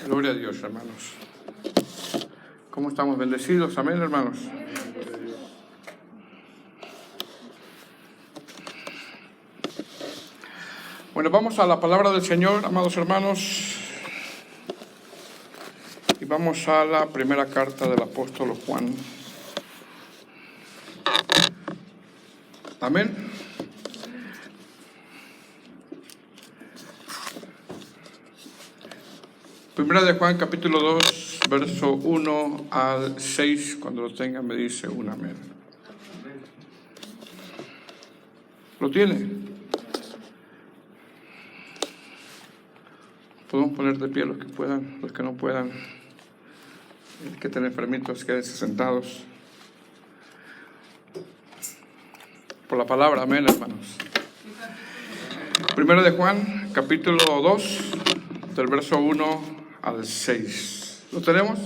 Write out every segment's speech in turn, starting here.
Gloria a Dios, hermanos. ¿Cómo estamos bendecidos? Amén, hermanos. Bueno, vamos a la palabra del Señor, amados hermanos. Y vamos a la primera carta del apóstol Juan. Amén. Primera de Juan, capítulo 2, verso 1 al 6. Cuando lo tengan me dice un amén. ¿Lo tiene? Podemos poner de pie los que puedan, los que no puedan. El que estén enfermitos, quédense sentados. Por la palabra, amén, hermanos. Primera de Juan, capítulo 2, del verso 1 al 6. ¿Lo tenemos?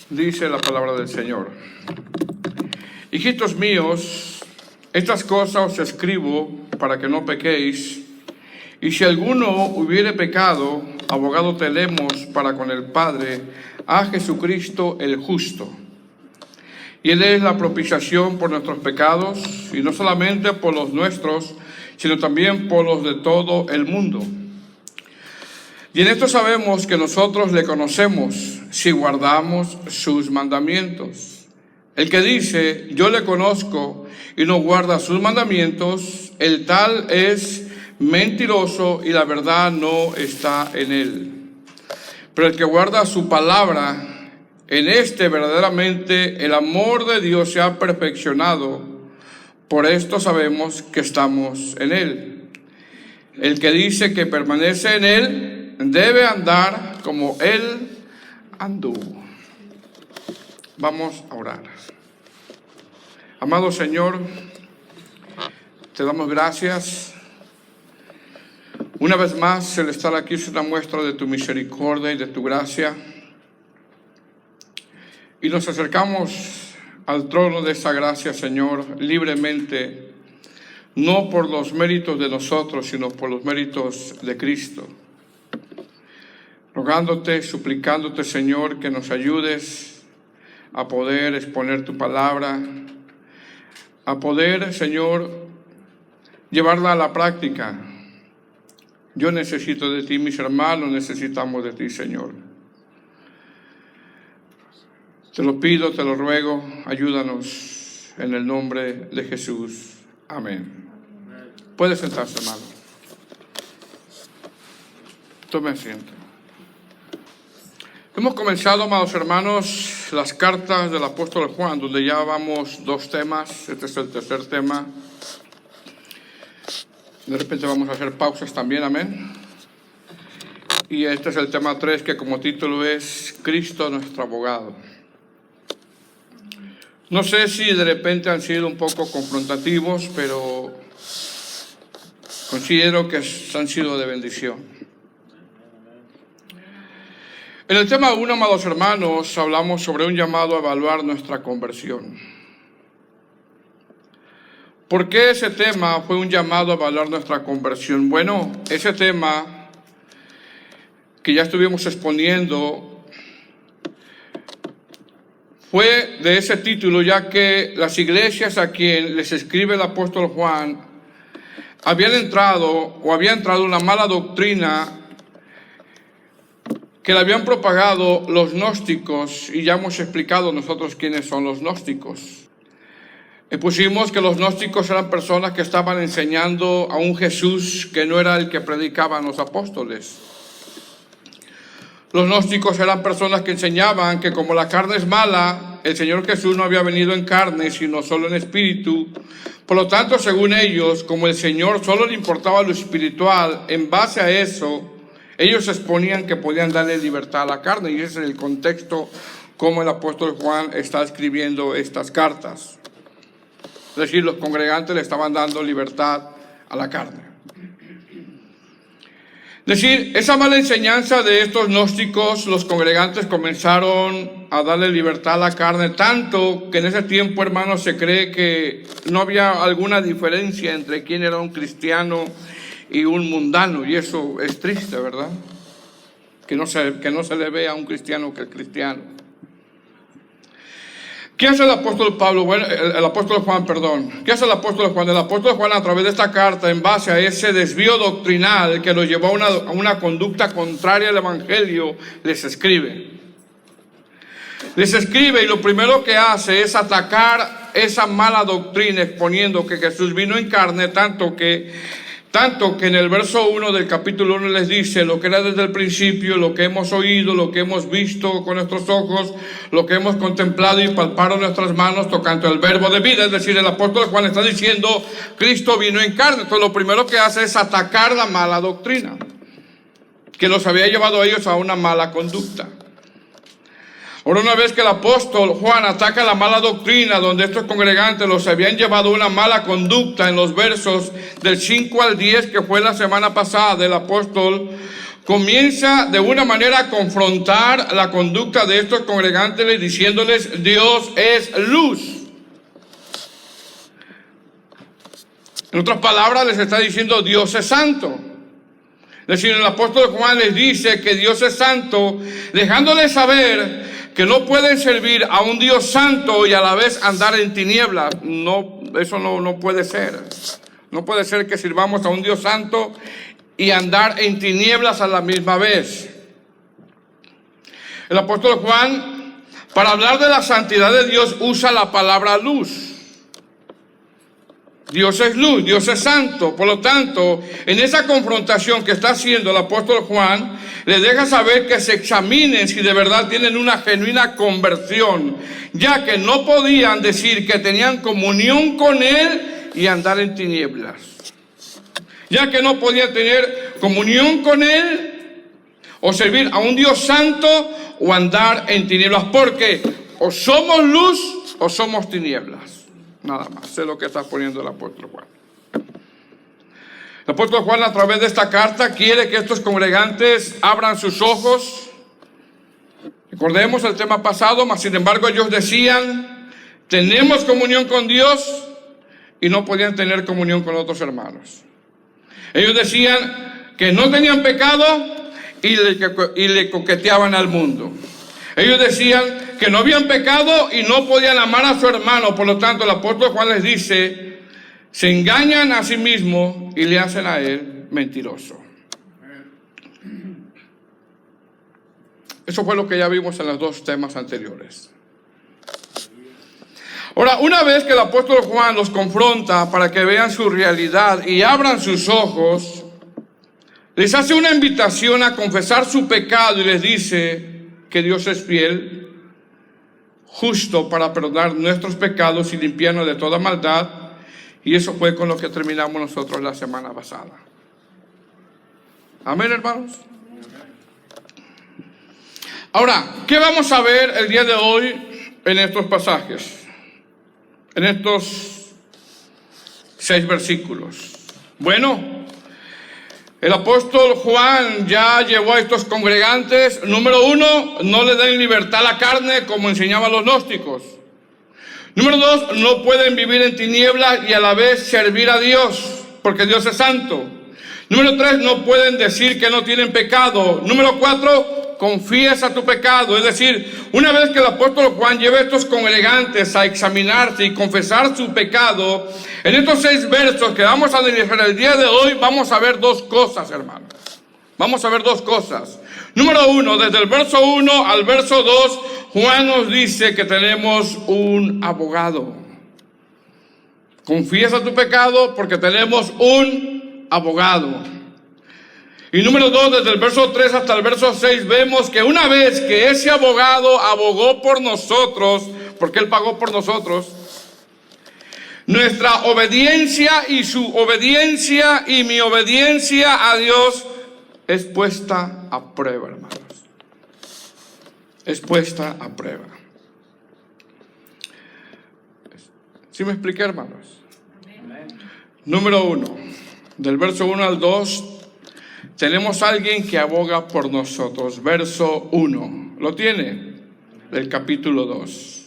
Dice la palabra del Señor. Hijitos míos, estas cosas os escribo para que no pequéis. Y si alguno hubiere pecado, abogado tenemos para con el Padre, a Jesucristo el justo. Y Él es la propiciación por nuestros pecados, y no solamente por los nuestros, sino también por los de todo el mundo. Y en esto sabemos que nosotros le conocemos, si guardamos sus mandamientos. El que dice, yo le conozco, y no guarda sus mandamientos, el tal es mentiroso, y la verdad no está en él. Pero el que guarda su palabra, en este verdaderamente el amor de Dios se ha perfeccionado. Por esto sabemos que estamos en él. El que dice que permanece en él, debe andar como él anduvo. Vamos a orar. Amado Señor, te damos gracias. Una vez más, el estar aquí es una muestra de tu misericordia y de tu gracia. Y nos acercamos al trono de esa gracia, Señor, libremente, no por los méritos de nosotros, sino por los méritos de Cristo. Rogándote, suplicándote, Señor, que nos ayudes a poder exponer tu palabra, a poder, Señor, llevarla a la práctica. Yo necesito de ti, mis hermanos, necesitamos de ti, Señor. Te lo pido, te lo ruego, ayúdanos en el nombre de Jesús. Amén. Puede sentarse, hermano. Tome asiento. Hemos comenzado, amados hermanos, las cartas del apóstol Juan, donde ya vamos 2 temas. Este es el tercer tema. De repente vamos a hacer pausas también, amén. Y este es el tema 3, que como título es Cristo nuestro abogado. No sé si de repente han sido un poco confrontativos, pero considero que han sido de bendición. En el tema 1, amados hermanos, hablamos sobre un llamado a evaluar nuestra conversión. ¿Por qué ese tema fue un llamado a evaluar nuestra conversión? Bueno, ese tema que ya estuvimos exponiendo fue de ese título, ya que las iglesias a quien les escribe el apóstol Juan había entrado una mala doctrina que le habían propagado los gnósticos, y ya hemos explicado nosotros quiénes son los gnósticos. Pusimos que los gnósticos eran personas que estaban enseñando a un Jesús que no era el que predicaban los apóstoles. Los gnósticos eran personas que enseñaban que como la carne es mala, el Señor Jesús no había venido en carne, sino solo en espíritu. Por lo tanto, según ellos, como el Señor solo le importaba lo espiritual, en base a eso, ellos exponían que podían darle libertad a la carne. Y ese es el contexto como el apóstol Juan está escribiendo estas cartas. Es decir, los congregantes le estaban dando libertad a la carne. Es decir, esa mala enseñanza de estos gnósticos, los congregantes comenzaron a darle libertad a la carne, tanto que en ese tiempo, hermanos, se cree que no había alguna diferencia entre quién era un cristiano y un mundano, y eso es triste, ¿verdad? que no se le ve a un cristiano que es cristiano. ¿Qué hace el apóstol Pablo? Bueno, el apóstol Juan, perdón. ¿Qué hace el apóstol Juan? El apóstol Juan, a través de esta carta, en base a ese desvío doctrinal que lo llevó a una conducta contraria al evangelio, les escribe. Les escribe, y lo primero que hace es atacar esa mala doctrina, exponiendo que Jesús vino en carne, tanto que en el verso 1 del capítulo 1 les dice lo que era desde el principio, lo que hemos oído, lo que hemos visto con nuestros ojos, lo que hemos contemplado y palpado en nuestras manos tocante al verbo de vida. Es decir, el apóstol Juan está diciendo, Cristo vino en carne. Entonces lo primero que hace es atacar la mala doctrina, que los había llevado a ellos a una mala conducta. Ahora, una vez que el apóstol Juan ataca la mala doctrina, donde estos congregantes los habían llevado a una mala conducta, en los versos del 5 al 10, que fue la semana pasada, el apóstol comienza de una manera a confrontar la conducta de estos congregantes, diciéndoles, Dios es luz. En otras palabras, les está diciendo, Dios es santo. Es decir, el apóstol Juan les dice que Dios es santo, dejándoles saber que no pueden servir a un Dios santo y a la vez andar en tinieblas. No, eso no puede ser. No puede ser que sirvamos a un Dios santo y andar en tinieblas a la misma vez. El apóstol Juan, para hablar de la santidad de Dios, usa la palabra luz. Dios es luz, Dios es santo. Por lo tanto, en esa confrontación que está haciendo el apóstol Juan, les deja saber que se examinen si de verdad tienen una genuina conversión, ya que no podían decir que tenían comunión con Él y andar en tinieblas. Ya que no podían tener comunión con Él o servir a un Dios santo o andar en tinieblas, porque o somos luz o somos tinieblas. Nada más, es lo que está poniendo el apóstol Juan. El apóstol Juan, a través de esta carta, quiere que estos congregantes abran sus ojos. Recordemos el tema pasado, mas sin embargo ellos decían, tenemos comunión con Dios, y no podían tener comunión con otros hermanos. Ellos decían que no tenían pecado y le coqueteaban al mundo. Ellos decían que no habían pecado y no podían amar a su hermano. Por lo tanto, el apóstol Juan les dice, se engañan a sí mismos y le hacen a él mentiroso. Eso fue lo que ya vimos en los dos temas anteriores. Ahora, una vez que el apóstol Juan los confronta para que vean su realidad y abran sus ojos, les hace una invitación a confesar su pecado y les dice que Dios es fiel, justo para perdonar nuestros pecados y limpiarnos de toda maldad. Y eso fue con lo que terminamos nosotros la semana pasada. Amén, hermanos. Ahora, ¿qué vamos a ver el día de hoy en estos pasajes? En estos 6 versículos. Bueno, el apóstol Juan ya llevó a estos congregantes, número 1, no le den libertad a la carne como enseñaban los gnósticos. Número 2, no pueden vivir en tinieblas y a la vez servir a Dios, porque Dios es santo. Número 3, no pueden decir que no tienen pecado. Número 4, confiesa tu pecado. Es decir, una vez que el apóstol Juan lleva a estos congregantes a examinarse y confesar su pecado, en estos 6 versos que vamos a analizar el día de hoy, vamos a ver 2 cosas, hermanos. Vamos a ver 2 cosas. Número 1, desde el verso 1 al verso 2, Juan nos dice que tenemos un abogado. Confiesa tu pecado porque tenemos un abogado. Y número 2, desde el verso 3 hasta el verso 6, vemos que una vez que ese abogado abogó por nosotros, porque Él pagó por nosotros, nuestra obediencia y su obediencia y mi obediencia a Dios es puesta a prueba, hermanos. Es puesta a prueba. ¿Sí me expliqué, hermanos? Número 1, del verso 1 al 2, tenemos a alguien que aboga por nosotros. Verso 1, ¿lo tiene? Del capítulo 2.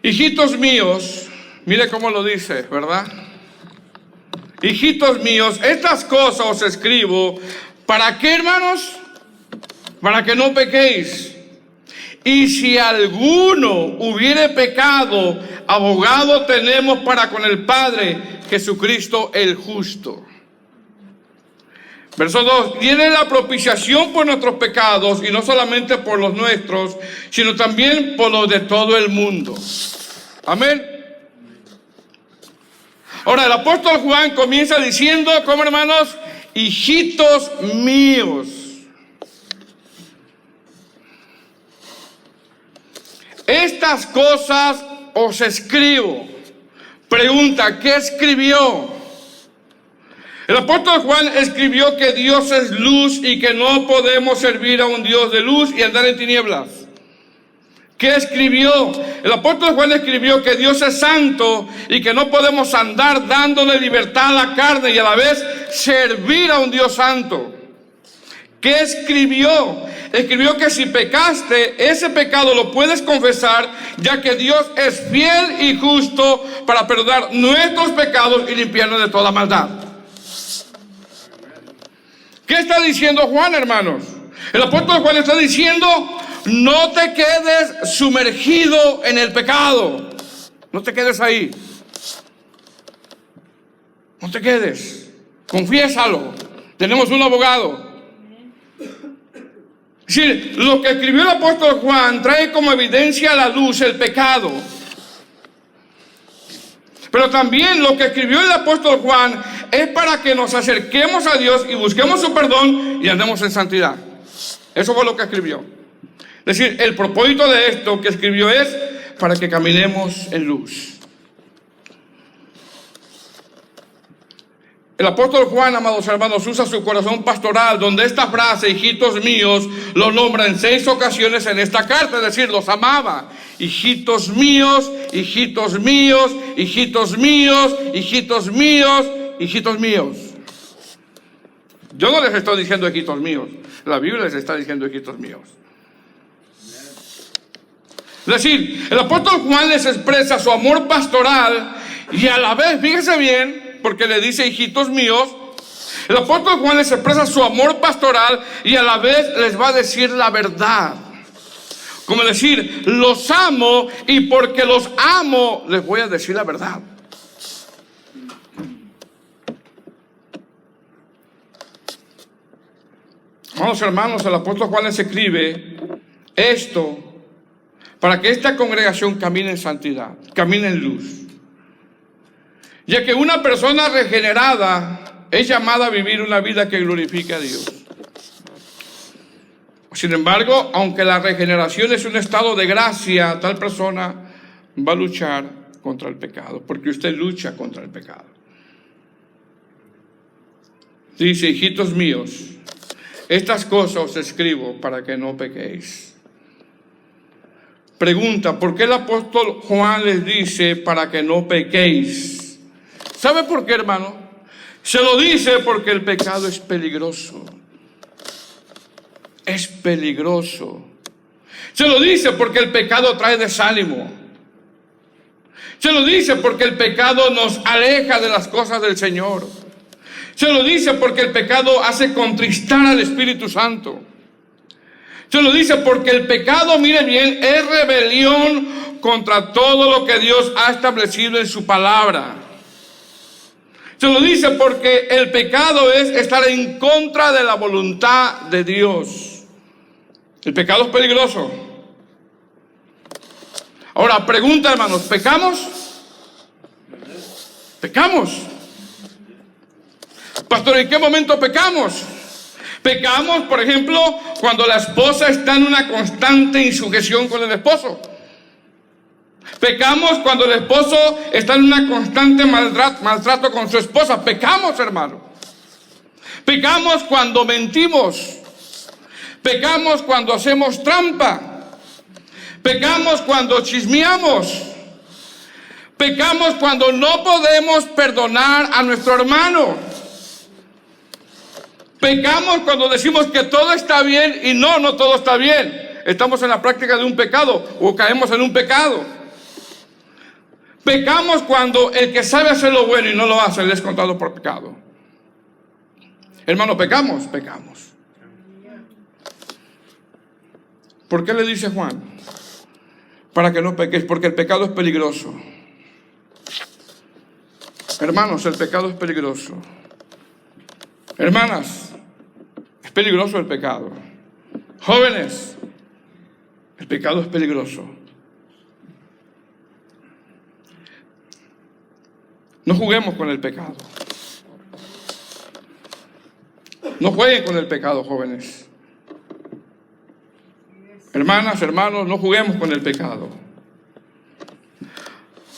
Hijitos míos, mire cómo lo dice, ¿verdad? Hijitos míos, estas cosas os escribo, ¿para qué, hermanos? para que no pequéis. Y si alguno hubiere pecado, abogado tenemos para con el Padre, Jesucristo el justo. Verso 2, tiene la propiciación por nuestros pecados, y no solamente por los nuestros, sino también por los de todo el mundo. Amén. Ahora el apóstol Juan comienza diciendo, ¿cómo, hermanos? Hijitos míos. Estas cosas os escribo. Pregunta, ¿qué escribió? El apóstol Juan escribió que Dios es luz y que no podemos servir a un Dios de luz y andar en tinieblas. ¿Qué escribió? El apóstol Juan escribió que Dios es santo y que no podemos andar dándole libertad a la carne y a la vez servir a un Dios santo. ¿Qué escribió? Escribió que si pecaste, ese pecado lo puedes confesar, ya que Dios es fiel y justo para perdonar nuestros pecados y limpiarnos de toda maldad. ¿Qué está diciendo Juan, hermanos? El apóstol Juan está diciendo, no te quedes sumergido en el pecado. No te quedes ahí. No te quedes. Confiésalo. Tenemos un abogado. Es decir, lo que escribió el apóstol Juan trae como evidencia a la luz el pecado. Pero también lo que escribió el apóstol Juan es para que nos acerquemos a Dios y busquemos su perdón y andemos en santidad. Eso fue lo que escribió. Es decir, el propósito de esto que escribió es para que caminemos en luz. El apóstol Juan, amados hermanos, usa su corazón pastoral, donde esta frase, hijitos míos, lo nombra en 6 ocasiones en esta carta, es decir, los amaba. Hijitos míos, hijitos míos, hijitos míos, hijitos míos, hijitos míos. Yo no les estoy diciendo hijitos míos, la Biblia les está diciendo hijitos míos. Es decir, el apóstol Juan les expresa su amor pastoral y a la vez, fíjense bien, porque le dice hijitos míos, el apóstol Juan les expresa su amor pastoral y a la vez les va a decir la verdad. Como decir, los amo y porque los amo les voy a decir la verdad. Vamos, hermanos, el apóstol Juan les escribe esto para que esta congregación camine en santidad, camine en luz. Ya que una persona regenerada es llamada a vivir una vida que glorifique a Dios. Sin embargo, aunque la regeneración es un estado de gracia, tal persona va a luchar contra el pecado, porque usted lucha contra el pecado. Dice, hijitos míos, estas cosas os escribo para que no pequéis. Pregunta, ¿por qué el apóstol Juan les dice para que no pequéis? ¿Sabe por qué, hermano? Se lo dice porque el pecado es peligroso. Es peligroso. Se lo dice porque el pecado trae desánimo. Se lo dice porque el pecado nos aleja de las cosas del Señor. Se lo dice porque el pecado hace contristar al Espíritu Santo. Se lo dice porque el pecado, mire bien, es rebelión contra todo lo que Dios ha establecido en su palabra. Se lo dice porque el pecado es estar en contra de la voluntad de Dios. El pecado es peligroso. Ahora, pregunta, hermanos, ¿pecamos? ¿Pecamos? Pastor, ¿en qué momento pecamos? Pecamos, por ejemplo, cuando la esposa está en una constante insujeción con el esposo. Pecamos cuando el esposo está en una constante maltrato con su esposa. Pecamos, hermano. Pecamos cuando mentimos. Pecamos cuando hacemos trampa. Pecamos cuando chismeamos. Pecamos cuando no podemos perdonar a nuestro hermano. Pecamos cuando decimos que todo está bien y no todo está bien. Estamos en la práctica de un pecado o caemos en un pecado. Pecamos cuando el que sabe hacer lo bueno y no lo hace le es contado por pecado. Hermano, pecamos. ¿Por qué le dice Juan? Para que no pequéis, porque el pecado es peligroso. Hermanos, el pecado es peligroso. Hermanas, es peligroso el pecado. Jóvenes, el pecado es peligroso. No juguemos con el pecado. No jueguen con el pecado, jóvenes. Hermanas, hermanos, no juguemos con el pecado.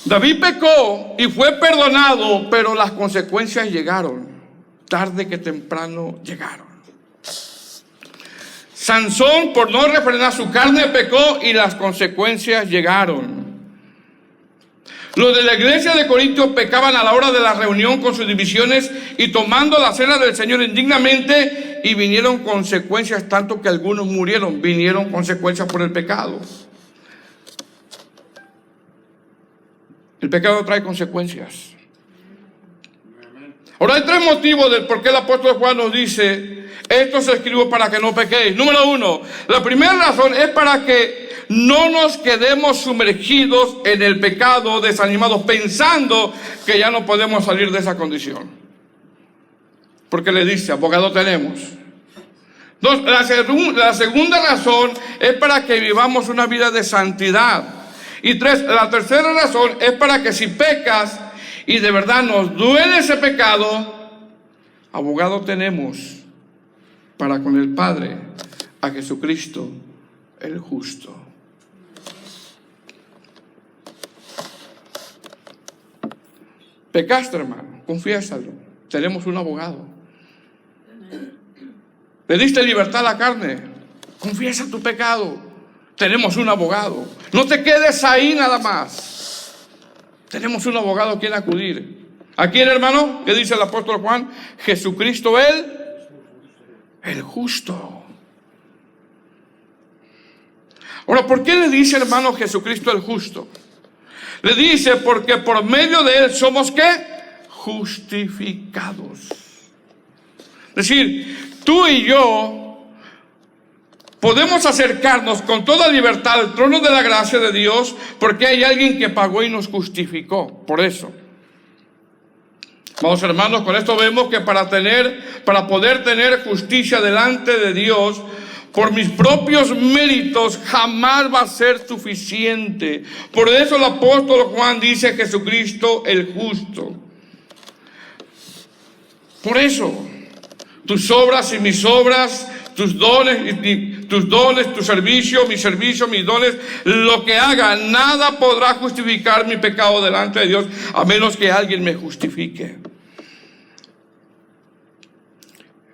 David pecó y fue perdonado, pero las consecuencias llegaron. Tarde que temprano llegaron. Sansón, por no refrenar su carne, pecó y las consecuencias llegaron. Los de la iglesia de Corinto pecaban a la hora de la reunión con sus divisiones y tomando la cena del Señor indignamente, y vinieron consecuencias, tanto que algunos murieron. Vinieron consecuencias por el pecado. El pecado trae consecuencias. Ahora hay tres motivos del por qué el apóstol Juan nos dice: esto se escribió para que no pequéis. Número uno, la primera razón es para que no nos quedemos sumergidos en el pecado, desanimados, pensando que ya no podemos salir de esa condición. Porque le dice, abogado tenemos. Dos, la segunda razón es para que vivamos una vida de santidad. Y tres, la tercera razón es para que si pecas y de verdad nos duele ese pecado, abogado tenemos para con el Padre, a Jesucristo el justo. Pecaste, hermano, confiésalo. Tenemos un abogado. Le diste libertad a la carne, confiesa tu pecado. Tenemos un abogado. No te quedes ahí nada más. Tenemos un abogado a quien acudir. ¿A quién, hermano? ¿Qué dice el apóstol Juan? Jesucristo el justo. Ahora, ¿por qué le dice, hermano, Jesucristo el justo? Le dice porque por medio de él somos, ¿qué? Justificados. Es decir, tú y yo podemos acercarnos con toda libertad al trono de la gracia de Dios porque hay alguien que pagó y nos justificó. Por eso. Vamos, hermanos, con esto vemos que para poder tener justicia delante de Dios, por mis propios méritos jamás va a ser suficiente. Por eso el apóstol Juan dice Jesucristo el justo. Por eso, tus obras y mis obras, tus dones, tu servicio, mis dones, lo que haga, nada podrá justificar mi pecado delante de Dios, a menos que alguien me justifique.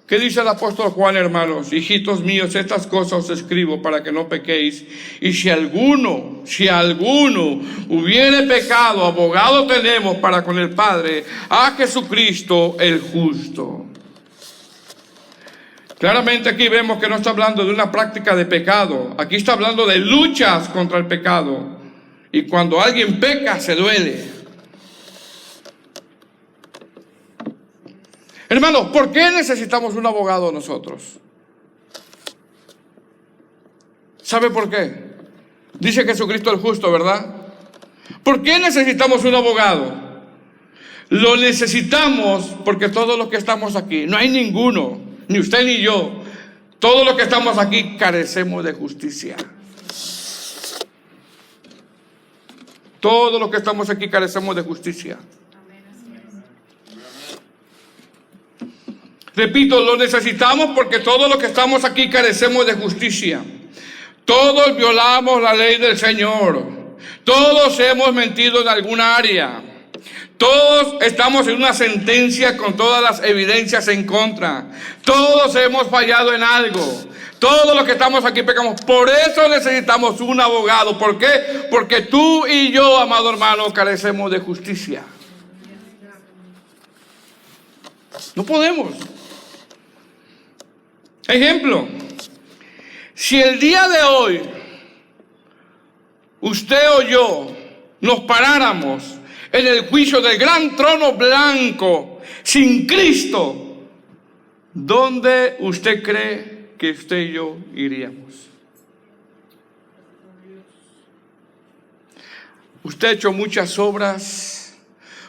¿Qué dice el apóstol Juan, hermanos? Hijitos míos, estas cosas os escribo para que no pequéis. Y si alguno hubiere pecado, abogado tenemos para con el Padre, a Jesucristo el justo. Claramente aquí vemos que no está hablando de una práctica de pecado. Aquí está hablando de luchas contra el pecado. Y cuando alguien peca, se duele. Hermanos, ¿por qué necesitamos un abogado nosotros? ¿Sabe por qué? Dice Jesucristo el justo, ¿verdad? ¿Por qué necesitamos un abogado? Lo necesitamos porque todos los que estamos aquí, no hay ninguno, ni usted ni yo, todos los que estamos aquí carecemos de justicia. Todos los que estamos aquí carecemos de justicia. Repito, lo necesitamos porque todos los que estamos aquí carecemos de justicia. Todos violamos la ley del Señor. Todos hemos mentido en alguna área. Todos estamos en una sentencia con todas las evidencias en contra. Todos hemos fallado en algo. Todos los que estamos aquí pecamos. Por eso necesitamos un abogado. ¿Por qué? Porque tú y yo, amado hermano, carecemos de justicia. No podemos. Ejemplo, si el día de hoy usted o yo nos paráramos en el juicio del gran trono blanco sin Cristo, ¿dónde usted cree que usted y yo iríamos? Usted ha hecho muchas obras,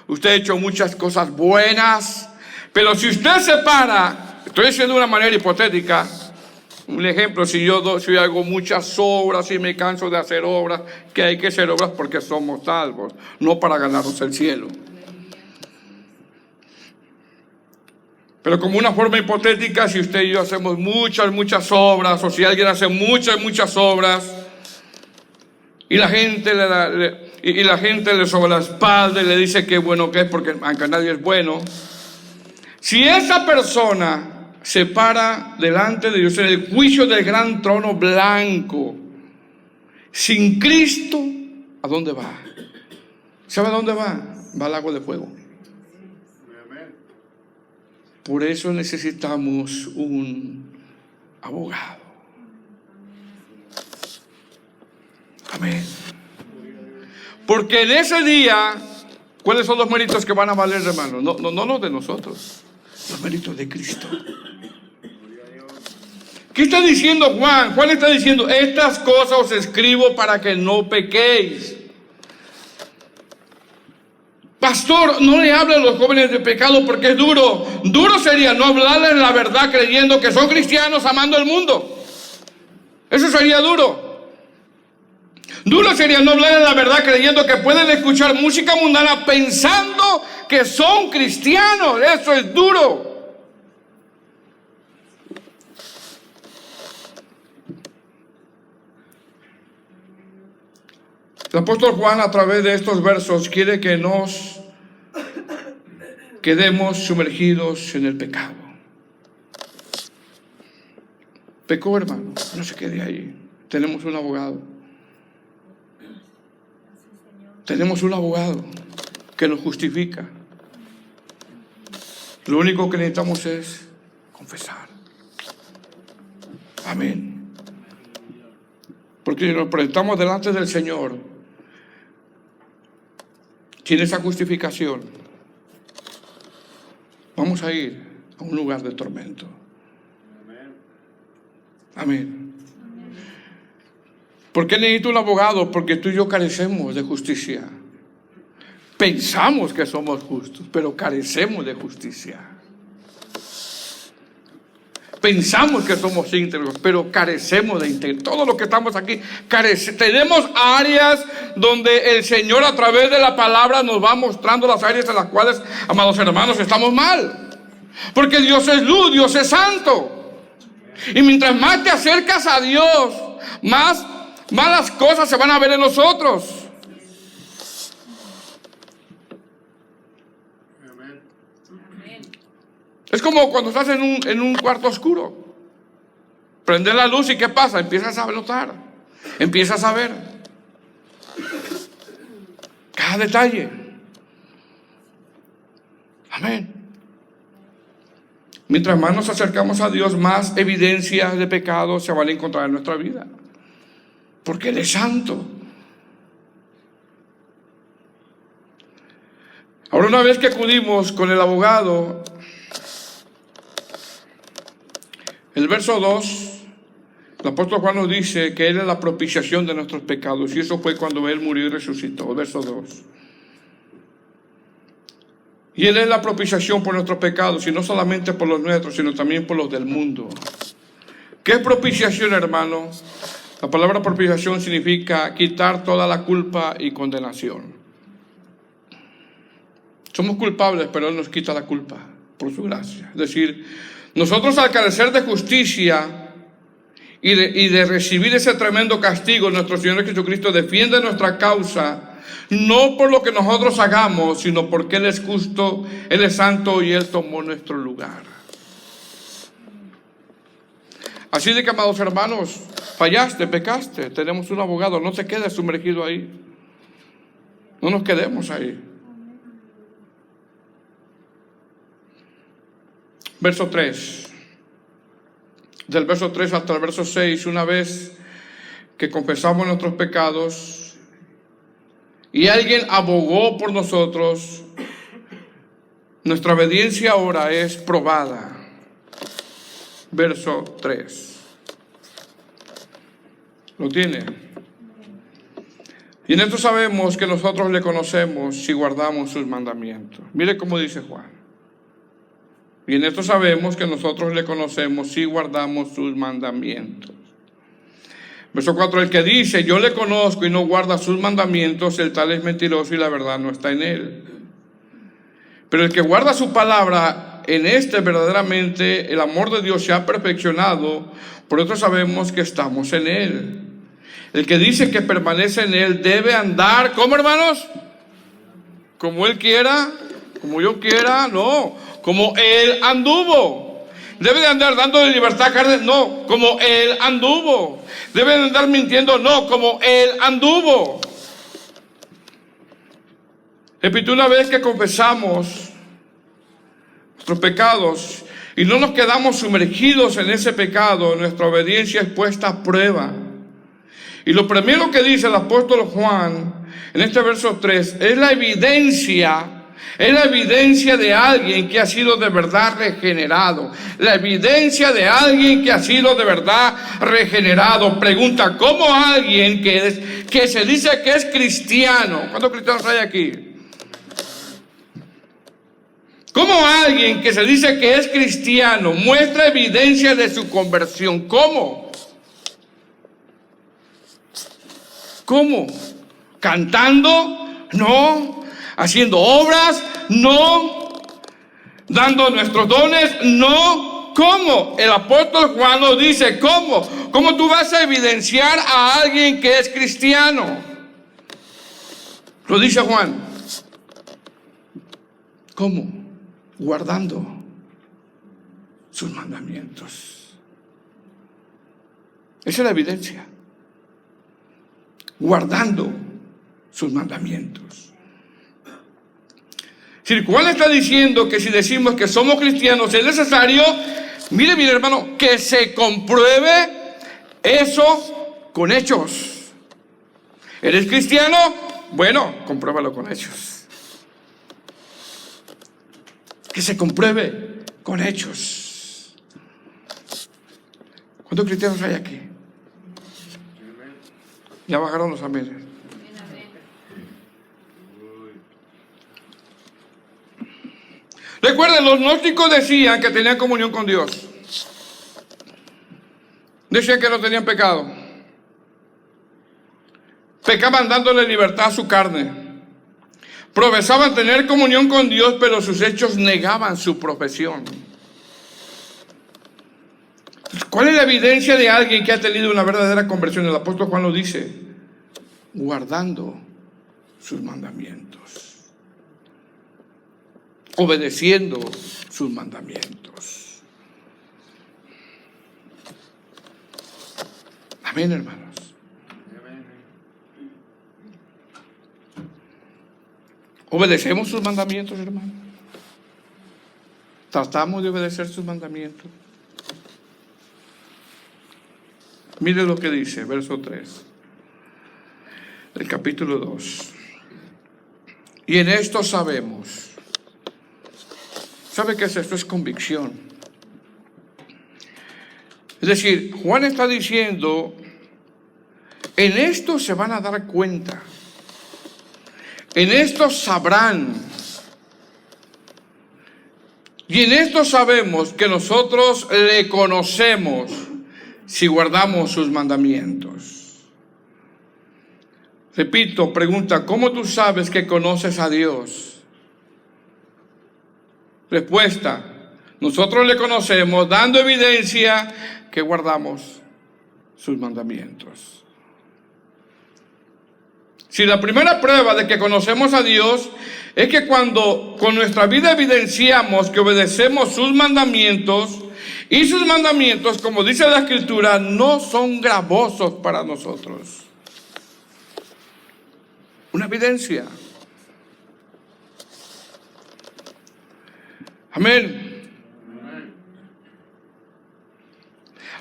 usted ha hecho muchas cosas buenas, pero si usted se para, estoy diciendo de una manera hipotética, un ejemplo, si yo hago muchas obras y me canso de hacer obras, que hay que hacer obras porque somos salvos, no para ganarnos el cielo. Pero como una forma hipotética, si usted y yo hacemos muchas obras, o si alguien hace muchas obras, y la gente le sobre la espalda y le dice que bueno que es, porque aunque nadie es bueno, si esa persona se para delante de Dios en el juicio del gran trono blanco, sin Cristo, ¿a dónde va? ¿Sabe a dónde va? Va al lago de fuego. Por eso necesitamos un abogado. Amén. Porque en ese día, ¿cuáles son los méritos que van a valer, hermano? No los de nosotros, los méritos de Cristo. ¿Qué está diciendo Juan? Juan está diciendo, estas cosas os escribo para que no pequéis. Pastor, no le hable a los jóvenes de pecado porque es duro. Duro sería no hablarles la verdad creyendo que son cristianos amando el mundo. Eso sería duro. Duro sería no hablarles la verdad creyendo que pueden escuchar música mundana pensando que son cristianos. Eso es duro. El apóstol Juan, a través de estos versos, quiere que nos quedemos sumergidos en el pecado. Pecó, hermano, no se quede ahí. Tenemos un abogado. Tenemos un abogado que nos justifica. Lo único que necesitamos es confesar. Amén. Porque si nos presentamos delante del Señor, sin esa justificación, vamos a ir a un lugar de tormento. Amén. ¿Por qué necesito un abogado? Porque tú y yo carecemos de justicia. Pensamos que somos justos, pero carecemos de justicia. Pensamos que somos íntegros, pero carecemos de integridad. Todos los que estamos aquí tenemos áreas donde el Señor a través de la palabra nos va mostrando las áreas en las cuales, amados hermanos, estamos mal. Porque Dios es luz, Dios es santo. Y mientras más te acercas a Dios, más malas cosas se van a ver en nosotros. Es como cuando estás en un cuarto oscuro. Prende la luz y ¿qué pasa? Empiezas a notar, empiezas a ver cada detalle. Amén. Mientras más nos acercamos a Dios, más evidencias de pecado se van a encontrar en nuestra vida. Porque Él es santo. Ahora, una vez que acudimos con el abogado, el verso 2, el apóstol Juan nos dice que Él es la propiciación de nuestros pecados. Y eso fue cuando Él murió y resucitó. El verso 2. Y Él es la propiciación por nuestros pecados. Y no solamente por los nuestros, sino también por los del mundo. ¿Qué es propiciación, hermano? La palabra propiciación significa quitar toda la culpa y condenación. Somos culpables, pero Él nos quita la culpa por su gracia. Es decir, nosotros al carecer de justicia y de recibir ese tremendo castigo, nuestro Señor Jesucristo defiende nuestra causa, no por lo que nosotros hagamos, sino porque Él es justo, Él es santo y Él tomó nuestro lugar. Así de que, amados hermanos, fallaste, pecaste, tenemos un abogado, no te quedes sumergido ahí. No nos quedemos ahí. Verso 3. Del verso 3 hasta el verso 6, una vez que confesamos nuestros pecados y alguien abogó por nosotros, nuestra obediencia ahora es probada. Verso 3. ¿Lo tiene? Y en esto sabemos que nosotros le conocemos si guardamos sus mandamientos. Mire cómo dice Juan. Y en esto sabemos que nosotros le conocemos si guardamos sus mandamientos. Verso 4, el que dice, yo le conozco y no guarda sus mandamientos, el tal es mentiroso y la verdad no está en él. Pero el que guarda su palabra, en este verdaderamente el amor de Dios se ha perfeccionado, por eso sabemos que estamos en él. El que dice que permanece en él debe andar, ¿cómo, hermanos? Como él quiera, como yo quiera, no, como él anduvo. Debe de andar dando de libertad a carne, no, como él anduvo. Debe de andar mintiendo, no, como él anduvo. Repito, una vez que confesamos nuestros pecados y no nos quedamos sumergidos en ese pecado, nuestra obediencia es puesta a prueba. Y lo primero que dice el apóstol Juan en este verso 3 es la evidencia de alguien que ha sido de verdad regenerado. La evidencia de alguien que ha sido de verdad regenerado. Pregunta, ¿cómo alguien que se dice que es cristiano? ¿Cuántos cristianos hay aquí? ¿Cómo alguien que se dice que es cristiano muestra evidencia de su conversión? ¿Cómo? ¿Cómo? ¿Cantando? No. ¿Haciendo obras? No. ¿Dando nuestros dones? No. ¿Cómo? El apóstol Juan nos dice, ¿cómo? ¿Cómo tú vas a evidenciar a alguien que es cristiano? Lo dice Juan. ¿Cómo? Guardando sus mandamientos. Esa es la evidencia. Guardando sus mandamientos. Si Juan está diciendo que si decimos que somos cristianos es necesario, mire hermano, que se compruebe eso con hechos. ¿Eres cristiano? Bueno, compruébalo con hechos. Que se compruebe con hechos. ¿Cuántos cristianos hay aquí? Ya bajaron los amenes. Recuerden, los gnósticos decían que tenían comunión con Dios. Decían que no tenían pecado. Pecaban dándole libertad a su carne. Profesaban tener comunión con Dios, pero sus hechos negaban su profesión. ¿Cuál es la evidencia de alguien que ha tenido una verdadera conversión? El apóstol Juan lo dice, guardando sus mandamientos, obedeciendo sus mandamientos. Amén, hermanos. ¿Obedecemos sus mandamientos, hermano? ¿Tratamos de obedecer sus mandamientos? Mire lo que dice, verso 3, del capítulo 2. Y en esto sabemos. ¿Sabe qué es esto? Es convicción. Es decir, Juan está diciendo, en esto se van a dar cuenta. En esto sabrán. Y en esto sabemos que nosotros le conocemos si guardamos sus mandamientos. Repito, pregunta, ¿cómo tú sabes que conoces a Dios? Respuesta, nosotros le conocemos dando evidencia que guardamos sus mandamientos. Si la primera prueba de que conocemos a Dios es que cuando con nuestra vida evidenciamos que obedecemos sus mandamientos, y sus mandamientos, como dice la Escritura, no son gravosos para nosotros. Una evidencia. Amén.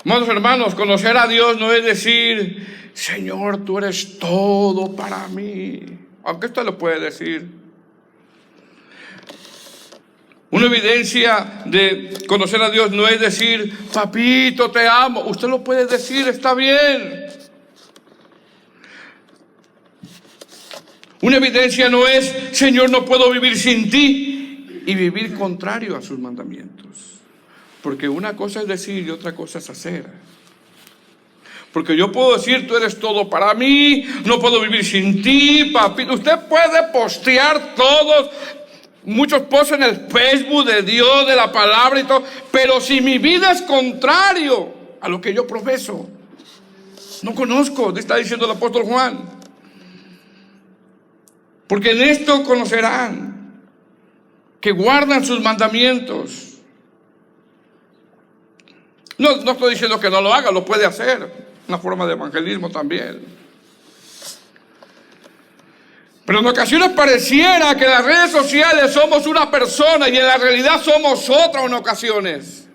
Amados hermanos, conocer a Dios no es decir, Señor, tú eres todo para mí. Aunque usted lo puede decir. Una evidencia de conocer a Dios no es decir, papito, te amo. Usted lo puede decir, está bien. Una evidencia no es, Señor, no puedo vivir sin ti, y vivir contrario a sus mandamientos. Porque una cosa es decir y otra cosa es hacer. Porque yo puedo decir, tú eres todo para mí, no puedo vivir sin ti, papi. Usted puede postear todos, muchos posts en el Facebook de Dios, de la palabra y todo, pero si mi vida es contrario a lo que yo profeso, no conozco, te está diciendo el apóstol Juan. Porque en esto conocerán que guardan sus mandamientos. No estoy diciendo que no lo haga, lo puede hacer. Una forma de evangelismo también. Pero en ocasiones pareciera que en las redes sociales somos una persona y en la realidad somos otra en ocasiones.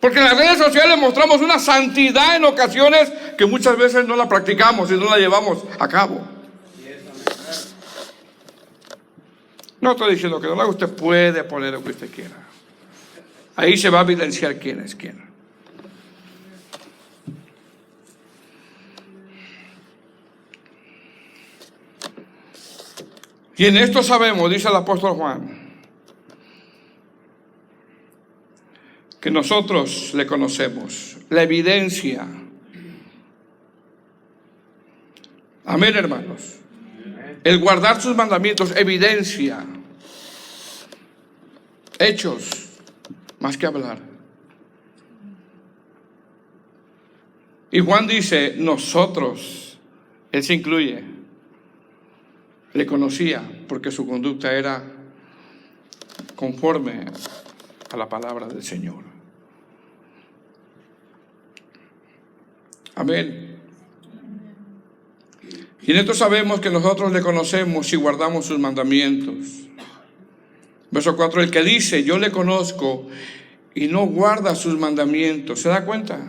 Porque en las redes sociales mostramos una santidad en ocasiones que muchas veces no la practicamos y no la llevamos a cabo. No estoy diciendo que no lo haga, usted puede poner lo que usted quiera. Ahí se va a evidenciar quién es quién. Y en esto sabemos, dice el apóstol Juan, que nosotros le conocemos, la evidencia. Amén, hermanos. El guardar sus mandamientos, evidencia. Hechos, más que hablar. Y Juan dice, nosotros, él se incluye, le conocía porque su conducta era conforme a la palabra del Señor. Amén. Y en esto sabemos que nosotros le conocemos si guardamos sus mandamientos. Verso 4, el que dice, yo le conozco y no guarda sus mandamientos, ¿se da cuenta?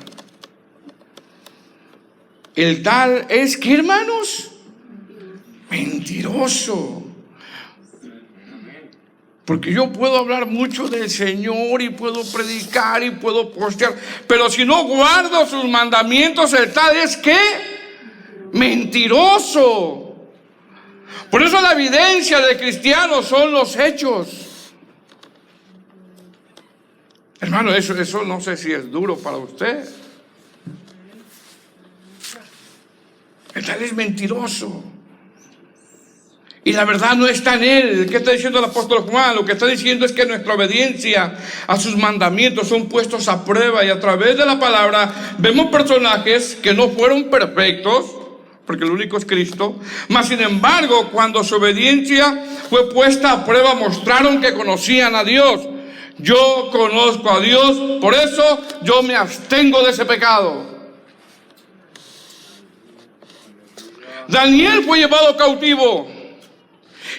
El tal es, ¿qué, hermanos? Mentiroso. Porque yo puedo hablar mucho del Señor y puedo predicar y puedo postear, pero si no guardo sus mandamientos, el tal es, ¿qué? Mentiroso. Por eso la evidencia del cristiano son los hechos. Hermano, eso no sé si es duro para usted. El tal es mentiroso. Y la verdad no está en él. ¿Qué está diciendo el apóstol Juan? Lo que está diciendo es que nuestra obediencia a sus mandamientos son puestos a prueba. Y a través de la palabra vemos personajes que no fueron perfectos, porque el único es Cristo. Mas sin embargo, cuando su obediencia fue puesta a prueba, mostraron que conocían a Dios. Yo conozco a Dios, por eso yo me abstengo de ese pecado. Daniel fue llevado cautivo.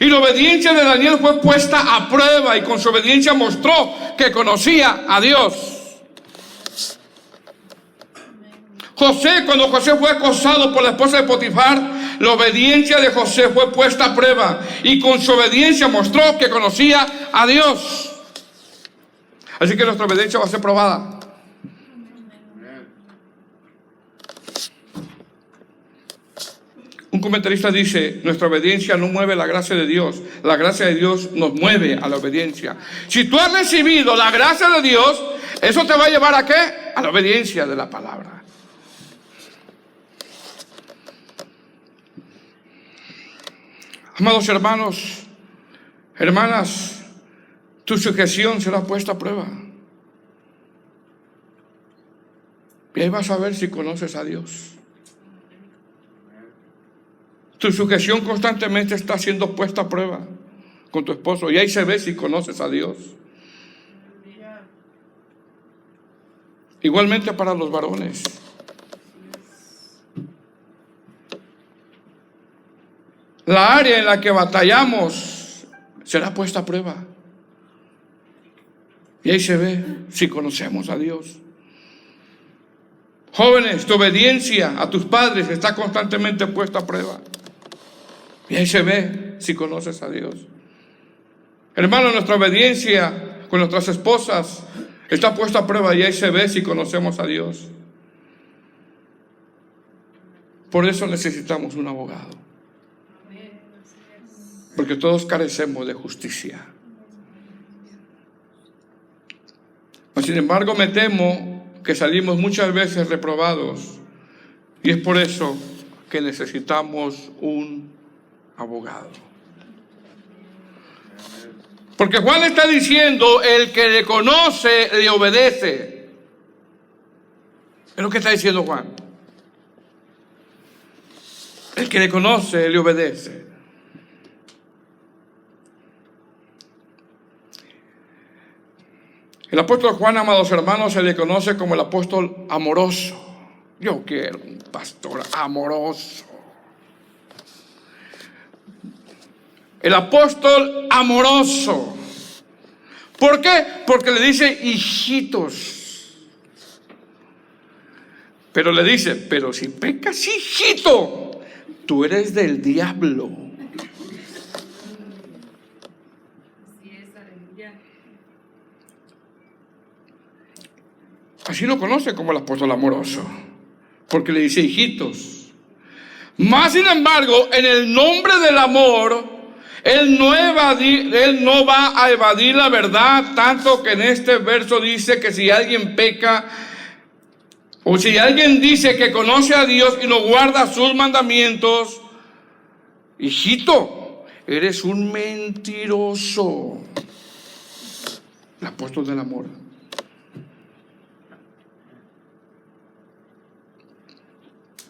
Y la obediencia de Daniel fue puesta a prueba y con su obediencia mostró que conocía a Dios. José, cuando José fue acosado por la esposa de Potifar, la obediencia de José fue puesta a prueba y con su obediencia mostró que conocía a Dios. Así que nuestra obediencia va a ser probada. Un comentarista dice, nuestra obediencia no mueve la gracia de Dios, la gracia de Dios nos mueve a la obediencia. Si tú has recibido la gracia de Dios, eso te va a llevar ¿a qué? A la obediencia de la palabra. Amados hermanos, hermanas, tu sujeción será puesta a prueba. Y ahí vas a ver si conoces a Dios. Tu sujeción constantemente está siendo puesta a prueba con tu esposo. Y ahí se ve si conoces a Dios. Igualmente para los varones. La área en la que batallamos será puesta a prueba. Y ahí se ve si conocemos a Dios. Jóvenes, tu obediencia a tus padres está constantemente puesta a prueba. Y ahí se ve si conoces a Dios. Hermano, nuestra obediencia con nuestras esposas está puesta a prueba y ahí se ve si conocemos a Dios. Por eso necesitamos un abogado. porque todos carecemos de justicia. Sin embargo, me temo que salimos muchas veces reprobados, y es por eso que necesitamos un abogado. Porque Juan está diciendo, el que le conoce, le obedece. Es lo que está diciendo Juan. El que le conoce, le obedece. El apóstol Juan, amados hermanos, se le conoce como el apóstol amoroso. Yo quiero un pastor amoroso. El apóstol amoroso. ¿Por qué? Porque le dice hijitos. Pero le dice, pero si pecas, hijito, tú eres del diablo. Así lo conoce como el apóstol amoroso, porque le dice hijitos. Más sin embargo, en el nombre del amor, él no va a evadir la verdad, tanto que en este verso dice que si alguien peca, o si alguien dice que conoce a Dios y no guarda sus mandamientos, hijito, eres un mentiroso. El apóstol del amor.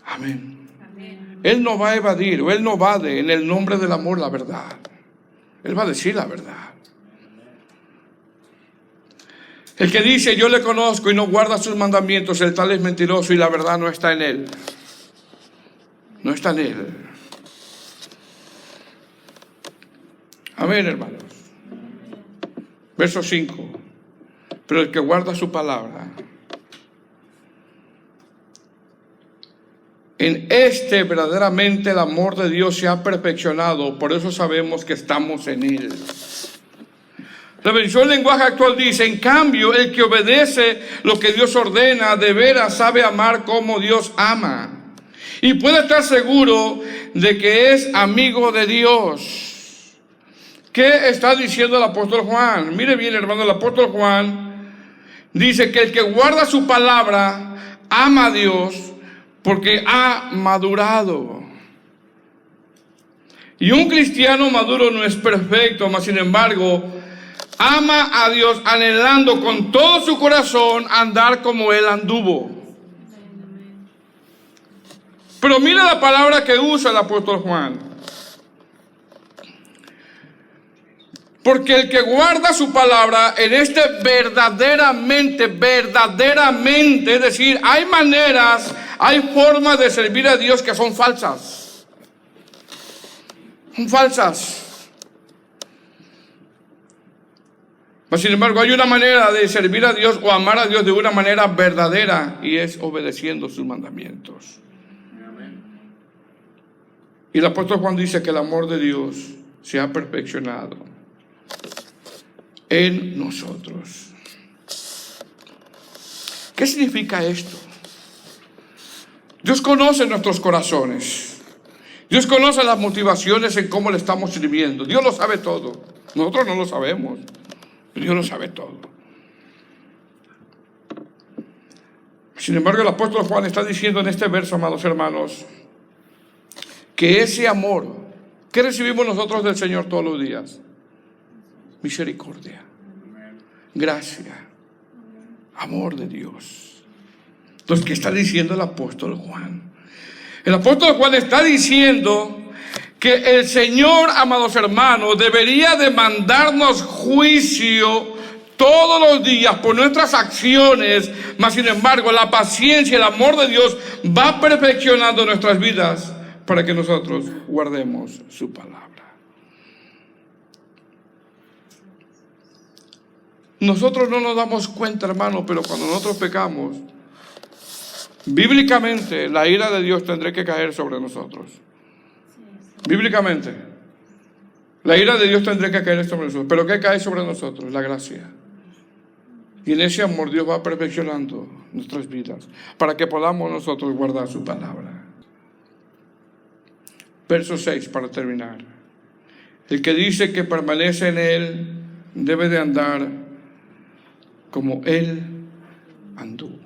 Amén. Amén. Él no va a evadir, o él no evade en el nombre del amor la verdad. Él va a decir la verdad. El que dice yo le conozco y no guarda sus mandamientos, el tal es mentiroso y la verdad no está en él. No está en él. Amén, hermanos. Verso 5. Pero el que guarda su palabra, en este verdaderamente el amor de Dios se ha perfeccionado, por eso sabemos que estamos en él. La versión lenguaje actual dice, en cambio, el que obedece lo que Dios ordena, de veras sabe amar como Dios ama. Y puede estar seguro de que es amigo de Dios. ¿Qué está diciendo el apóstol Juan? Mire bien, hermano, el apóstol Juan dice que el que guarda su palabra ama a Dios, porque ha madurado. Y un cristiano maduro no es perfecto, mas sin embargo, ama a Dios anhelando con todo su corazón andar como Él anduvo. Pero mira la palabra que usa el apóstol Juan. Porque el que guarda su palabra en este verdaderamente, es decir, hay maneras, hay formas de servir a Dios que son falsas. Son falsas. Pero sin embargo, hay una manera de servir a Dios o amar a Dios de una manera verdadera, y es obedeciendo sus mandamientos. Amén. Y el apóstol Juan dice que el amor de Dios se ha perfeccionado en nosotros. ¿Qué significa esto? Dios conoce nuestros corazones. Dios conoce las motivaciones en cómo le estamos sirviendo. Dios lo sabe todo. Nosotros no lo sabemos. Dios lo sabe todo. Sin embargo, el apóstol Juan está diciendo en este verso, amados hermanos, que ese amor que recibimos nosotros del Señor todos los días, misericordia, gracia, amor de Dios. Entonces, ¿qué está diciendo el apóstol Juan? El apóstol Juan está diciendo que el Señor, amados hermanos, debería demandarnos juicio todos los días por nuestras acciones, mas sin embargo la paciencia y el amor de Dios va perfeccionando nuestras vidas para que nosotros guardemos su palabra. Nosotros no nos damos cuenta, hermano, pero cuando nosotros pecamos, bíblicamente la ira de Dios tendrá que caer sobre nosotros. Bíblicamente, la ira de Dios tendrá que caer sobre nosotros. ¿Pero qué cae sobre nosotros? La gracia. Y en ese amor Dios va perfeccionando nuestras vidas para que podamos nosotros guardar su palabra. Verso 6 para terminar. El que dice que permanece en Él debe de andar como Él anduvo.